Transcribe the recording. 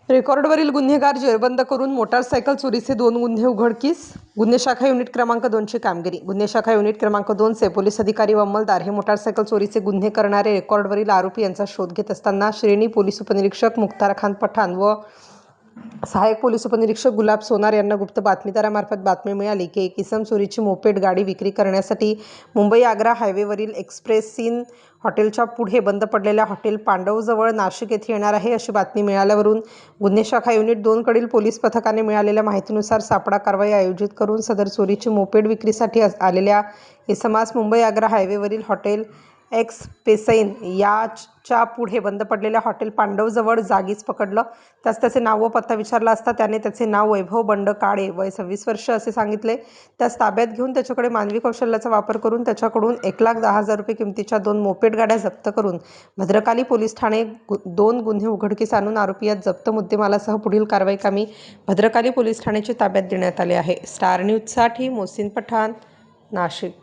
रेकॉर्डवरील गुन्हेगार जेरबंद करून मोटारसायकल चोरीचे 2 गुन्हे उघडकीस. गुन्हे शाखा युनिट क्रमांक 2ची कामगिरी. गुन्हे शाखा युनिट क्रमांक 2चे पोलीस अधिकारी व अंमलदार हे मोटारसायकल चोरीचे गुन्हे करणारे रेकॉर्डवरील आरोपी यांचा शोध घेत असताना श्रेणी पोलीस उपनिरीक्षक मुख्तार खान पठाण व सहाय्यक पोलीस उपनिरीक्षक गुलाब सोनार यांना गुप्त बातमीदारामार्फत बातमी मिळाली की एक इसम चोरीची मोपेड गाडी विक्री करण्यासाठी मुंबई आग्रा हायवेवरील एक्सप्रेस इन हॉटेलच्या पुढे बंद पडलेल्या हॉटेल पांडवजवळ नाशिक येथे येणार आहे अशी बातमी मिळाल्यावरून गुन्हे शाखा युनिट 2 कडील पोलीस पथकाने मिळालेल्या माहितीनुसार सापळा कारवाई आयोजित करून सदर चोरीची मोपेड विक्रीसाठी आलेल्या इसमास मुंबई आग्रा हायवेवरील हॉटेल एक्सप्रेसइन याच्या पुढे बंद पडलेल्या हॉटेल पांडवजवळ जागीच पकडलं. त्यास त्याचे नाव व पत्ता विचारला असता त्याने त्याचे नाव वैभव बंड काळे वय 26 वर्ष असे सांगितले. त्यास ताब्यात घेऊन त्याच्याकडे मानवी कौशल्याचा वापर करून त्याच्याकडून 1,10,000 रुपये किमतीच्या 2 मोपेड गाड्या जप्त करून भद्रकाली पोलीस ठाणे 2 गुन्हे उघडकीस आणून आरोपी यात जप्त मुद्देमालासह पुढील कारवाई कामी भद्रकाली पोलीस ठाण्याची ताब्यात देण्यात आले आहे. स्टार न्यूजसाठी मोहसिन पठाण, नाशिक.